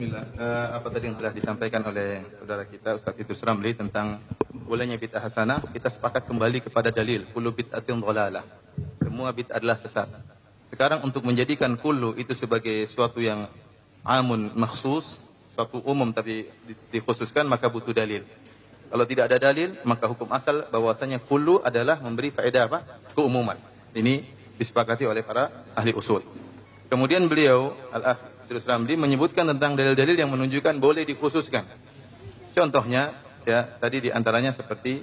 Bismillah. Apa tadi yang telah disampaikan oleh saudara kita Ustaz Idrus Ramli tentang bolehnya bid'ah hasanah, kita sepakat kembali kepada dalil kullu bid'atin dhalalah. Semua bid'ah adalah sesat. Sekarang untuk menjadikan kullu itu sebagai suatu yang amun makhsus, suatu umum tapi dikhususkan, maka butuh dalil. Kalau tidak ada dalil, maka hukum asal bahwasanya kullu adalah memberi faedah apa? Keumuman. Ini disepakati oleh para ahli usul. Kemudian beliau Al-Akh Idrus Ramli menyebutkan tentang dalil-dalil yang menunjukkan boleh dikhususkan. Contohnya, ya tadi diantaranya seperti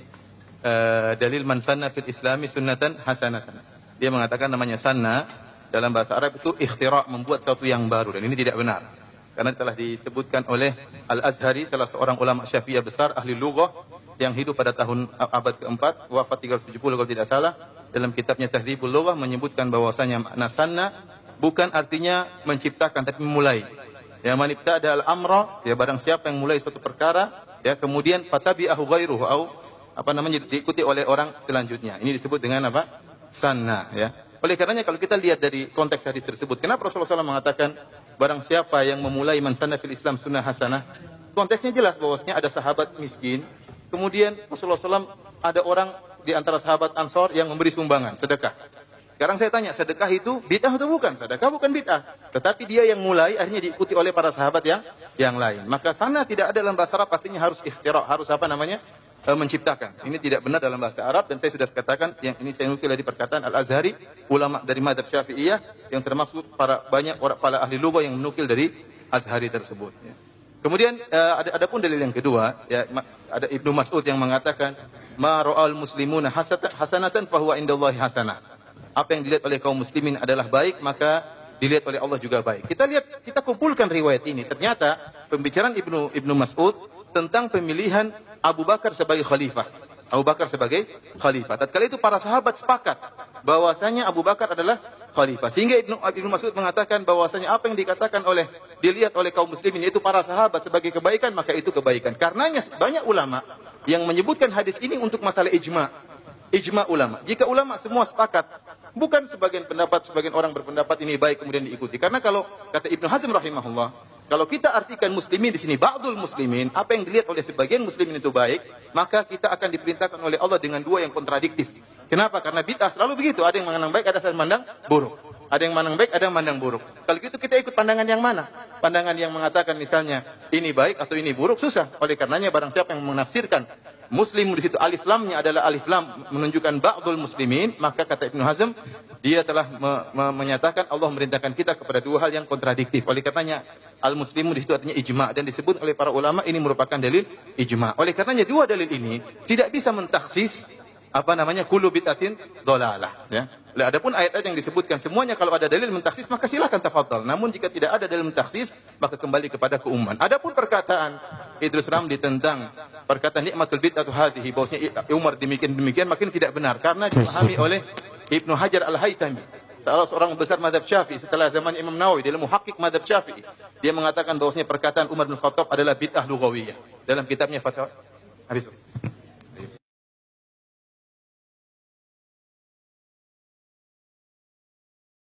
dalil man sanna fil islami sunnatan hasanatan. Dia mengatakan namanya sanna dalam bahasa Arab itu ikhtira', membuat sesuatu yang baru, dan ini tidak benar. Karena telah disebutkan oleh Al-Azhari, salah seorang ulama Syafi'iyah besar, ahli lughah, yang hidup pada tahun abad keempat, wafat 370 kalau tidak salah, dalam kitabnya Tahdzibul Lughah menyebutkan bahwasanya makna sanna bukan artinya menciptakan, tapi memulai. Ya, man ibtada al-amra, ya barang siapa yang mulai suatu perkara, ya kemudian fatabi'ahu ghairuhu, diikuti oleh orang selanjutnya. Ini disebut dengan apa? Sanna, ya. Oleh karenanya kalau kita lihat dari konteks hadis tersebut, kenapa Rasulullah SAW mengatakan barang siapa yang memulai man sanna fil Islam sunnah hasanah? Konteksnya jelas bahwasanya ada sahabat miskin, kemudian Rasulullah SAW ada orang di antara sahabat Ansor yang memberi sumbangan, sedekah. Sekarang saya tanya, sedekah itu bid'ah atau bukan? Sedekah bukan bid'ah. Tetapi dia yang mulai, akhirnya diikuti oleh para sahabat yang lain. Maka sana tidak ada dalam bahasa Arab, artinya harus ikhtira', harus menciptakan. Ini tidak benar dalam bahasa Arab, dan saya sudah katakan, yang ini saya nukil dari perkataan Al-Azhari, ulama dari madhab Syafi'iyah, yang termasuk banyak orang para ahli lughah yang menukil dari Azhari tersebut. Ya. Kemudian ada pun dalil yang kedua, ya, ada Ibnu Mas'ud yang mengatakan, ma ra'al muslimuna hasanatan fahuwa indallahi hasanah. Apa yang dilihat oleh kaum muslimin adalah baik, maka dilihat oleh Allah juga baik. Kita kumpulkan riwayat ini. Ternyata pembicaraan Ibnu Mas'ud tentang pemilihan Abu Bakar sebagai khalifah. Abu Bakar sebagai khalifah. Tatkala itu para sahabat sepakat bahwasanya Abu Bakar adalah khalifah. Sehingga Ibnu Mas'ud mengatakan bahwasanya apa yang dikatakan dilihat oleh kaum muslimin, yaitu para sahabat sebagai kebaikan, maka itu kebaikan. Karenanya banyak ulama yang menyebutkan hadis ini untuk masalah ijma'. Ijma' ulama. Jika ulama semua sepakat, bukan sebagian orang berpendapat ini baik kemudian diikuti. Karena kalau kata Ibnu Hazm rahimahullah, kalau kita artikan muslimin di sini ba'dul muslimin, apa yang dilihat oleh sebagian muslimin itu baik, maka kita akan diperintahkan oleh Allah dengan dua yang kontradiktif. Kenapa? Karena bid'ah selalu begitu, ada yang memandang baik, ada yang memandang buruk. Ada yang memandang baik, ada yang memandang buruk. Kalau gitu kita ikut pandangan yang mana? Pandangan yang mengatakan misalnya ini baik atau ini buruk, susah. Oleh karenanya barang siapa yang menafsirkan Muslim di situ alif lamnya adalah alif lam menunjukkan ba'dul muslimin, maka kata Ibnu Hazm dia telah menyatakan Allah memerintahkan kita kepada dua hal yang kontradiktif. Oleh karenanya al-muslimu di situ artinya ijma', dan disebut oleh para ulama ini merupakan dalil ijma'. Oleh karenanya dua dalil ini tidak bisa mentaksis kullu bid'atin dhalalah, ya. Adapun ayat-ayat yang disebutkan semuanya kalau ada dalil mentaksis maka silakan tafadhal. Namun jika tidak ada dalil mentaksis maka kembali kepada keumuman. Adapun perkataan Idrus Ramli tentang perkataan nikmatul bid'atu hadhihi, bahwasanya Umar demikian makin tidak benar karena dipahami oleh Ibnu Hajar Al-Haytami, salah seorang besar mazhab Syafi'i setelah zaman Imam Nawawi, dia muhaqqiq mazhab Syafi'i. Dia mengatakan bahwasanya perkataan Umar bin Khattab adalah bid'ah lughawiyah dalam kitabnya Fatwa. Habis.